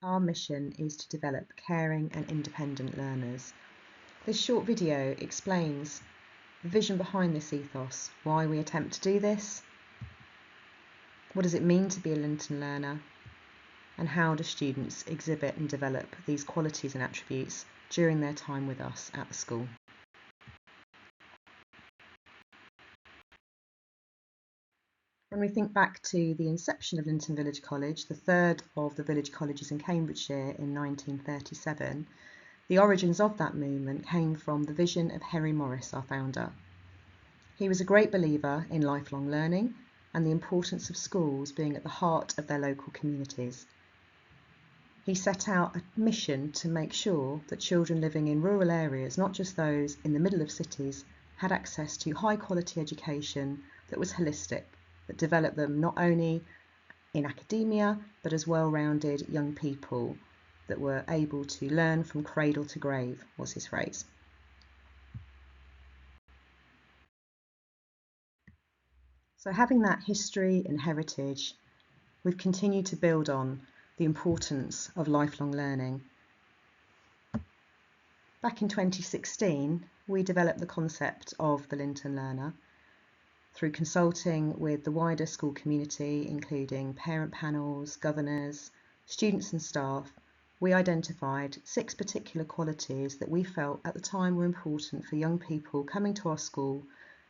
Our mission is to develop caring and independent learners. This short video explains the vision behind this ethos, why we attempt to do this, what does it mean to be a Linton learner, and how do students exhibit and develop these qualities and attributes during their time with us at the school. When we think back to the inception of Linton Village College, the third of the village colleges in Cambridgeshire in 1937, the origins of that movement came from the vision of Henry Morris, our founder. He was a great believer in lifelong learning and the importance of schools being at the heart of their local communities. He set out a mission to make sure that children living in rural areas, not just those in the middle of cities, had access to high quality education that was holistic, that developed them not only in academia, but as well-rounded young people that were able to learn from cradle to grave, was his phrase. So having that history and heritage, we've continued to build on the importance of lifelong learning. Back in 2016, we developed the concept of the Linton Learner through consulting with the wider school community, including parent panels, governors, students and staff. We identified 6 particular qualities that we felt at the time were important for young people coming to our school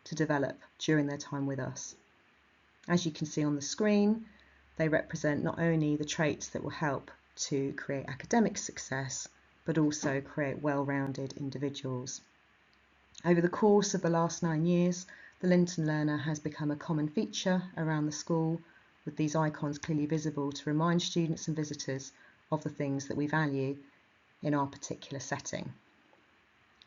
to develop during their time with us. As you can see on the screen, they represent not only the traits that will help to create academic success, but also create well-rounded individuals. Over the course of the last 9 years, the Linton Learner has become a common feature around the school, with these icons clearly visible to remind students and visitors of the things that we value in our particular setting.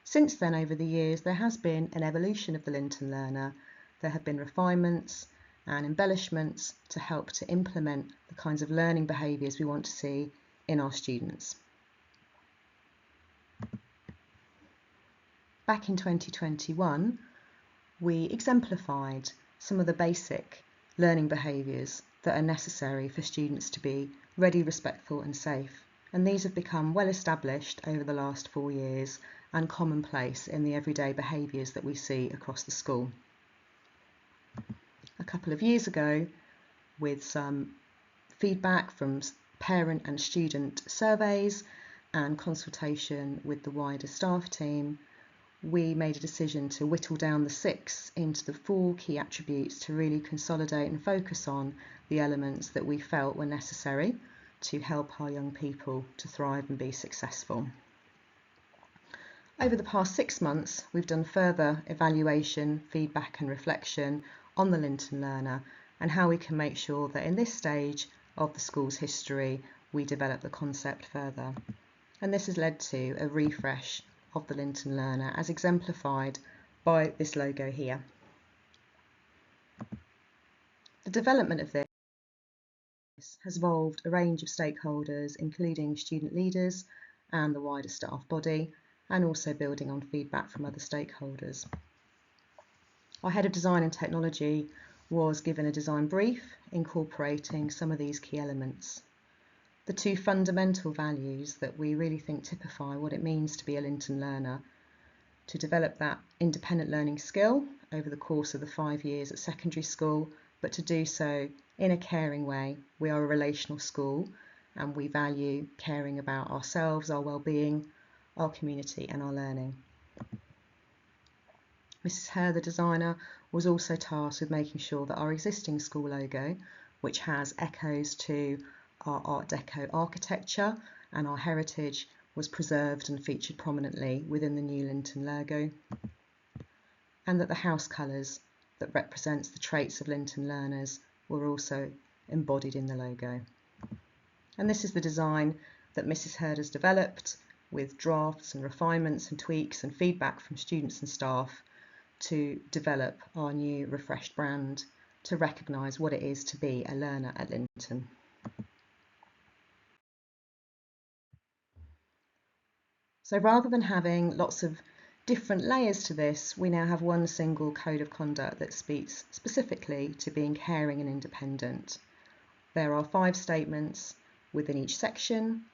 Since then, over the years, there has been an evolution of the Linton Learner. There have been refinements and embellishments to help to implement the kinds of learning behaviours we want to see in our students. Back in 2021, we exemplified some of the basic learning behaviours that are necessary for students to be ready, respectful and safe. And these have become well established over the last 4 years and commonplace in the everyday behaviours that we see across the school. A couple of years ago, with some feedback from parent and student surveys and consultation with the wider staff team, we made a decision to whittle down the 6 into the 4 key attributes to really consolidate and focus on the elements that we felt were necessary to help our young people to thrive and be successful. Over the past 6 months, we've done further evaluation, feedback and reflection on the Linton Learner and how we can make sure that in this stage of the school's history, we develop the concept further. And this has led to a refresh of the Linton Learner as exemplified by this logo here. The development of this has involved a range of stakeholders, including student leaders and the wider staff body, and also building on feedback from other stakeholders. Our Head of Design and Technology was given a design brief incorporating some of these key elements. The 2 fundamental values that we really think typify what it means to be a Linton learner: to develop that independent learning skill over the course of the 5 years at secondary school, but to do so in a caring way. We are a relational school and we value caring about ourselves, our well-being, our community and our learning. Mrs. Hare, the designer, was also tasked with making sure that our existing school logo, which has echoes to our Art Deco architecture and our heritage, was preserved and featured prominently within the new Linton logo, and that the house colours that represents the traits of Linton learners were also embodied in the logo. And this is the design that Mrs. Hurd has developed with drafts and refinements and tweaks and feedback from students and staff to develop our new refreshed brand to recognise what it is to be a learner at Linton. So rather than having lots of different layers to this, we now have one single code of conduct that speaks specifically to being caring and independent. There are 5 statements within each section,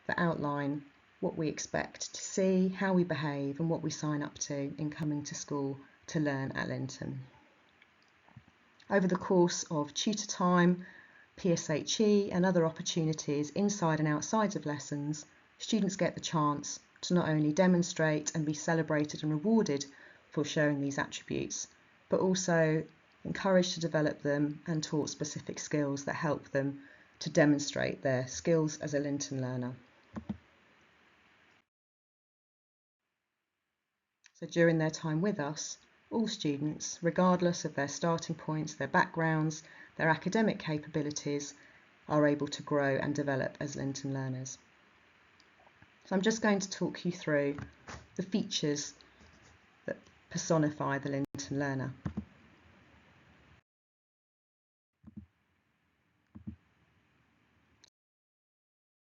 that outline what we expect to see, how we behave and what we sign up to in coming to school to learn at Linton. Over the course of tutor time, PSHE and other opportunities inside and outside of lessons, students get the chance to not only demonstrate and be celebrated and rewarded for showing these attributes, but also encouraged to develop them and taught specific skills that help them to demonstrate their skills as a Linton learner. So during their time with us, all students, regardless of their starting points, their backgrounds, their academic capabilities, are able to grow and develop as Linton learners. So I'm just going to talk you through the features that personify the Linton learner.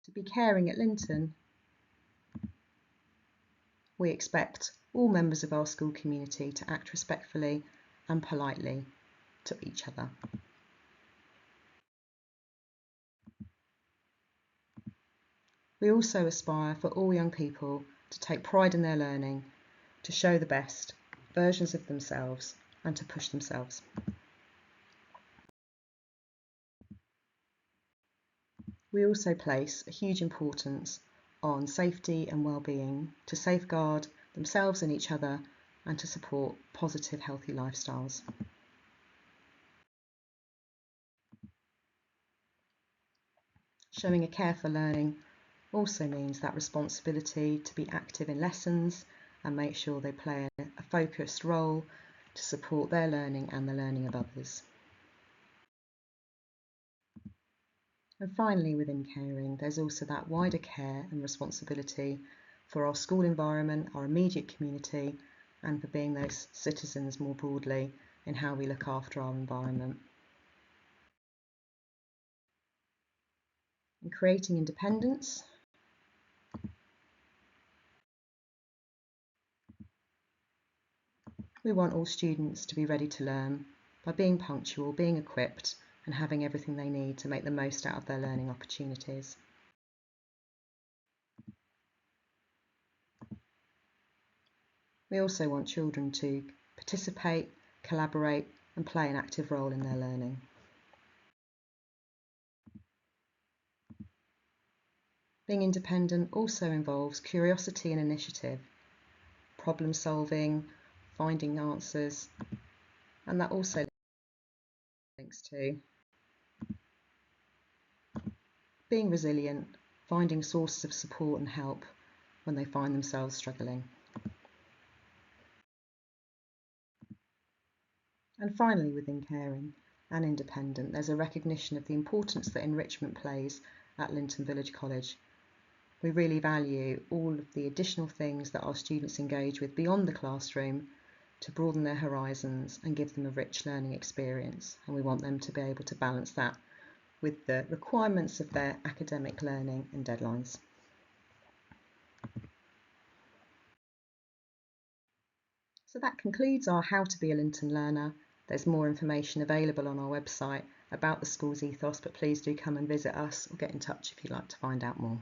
To be caring at Linton, we expect all members of our school community to act respectfully and politely to each other. We also aspire for all young people to take pride in their learning, to show the best versions of themselves and to push themselves. We also place a huge importance on safety and well-being to safeguard themselves and each other and to support positive, healthy lifestyles. Showing a care for learning also means that responsibility to be active in lessons and make sure they play a focused role to support their learning and the learning of others. And finally, within caring, there's also that wider care and responsibility for our school environment, our immediate community, and for being those citizens more broadly in how we look after our environment. In creating independence, we want all students to be ready to learn by being punctual, being equipped, and having everything they need to make the most out of their learning opportunities. We also want children to participate, collaborate, and play an active role in their learning. Being independent also involves curiosity and initiative, problem solving, finding answers, and that also links to being resilient, finding sources of support and help when they find themselves struggling. And finally, within caring and independent, there's a recognition of the importance that enrichment plays at Linton Village College. We really value all of the additional things that our students engage with beyond the classroom to broaden their horizons and give them a rich learning experience, and we want them to be able to balance that with the requirements of their academic learning and deadlines. So that concludes our How to be a Linton Learner. There's more information available on our website about the school's ethos, but please do come and visit us or get in touch if you'd like to find out more.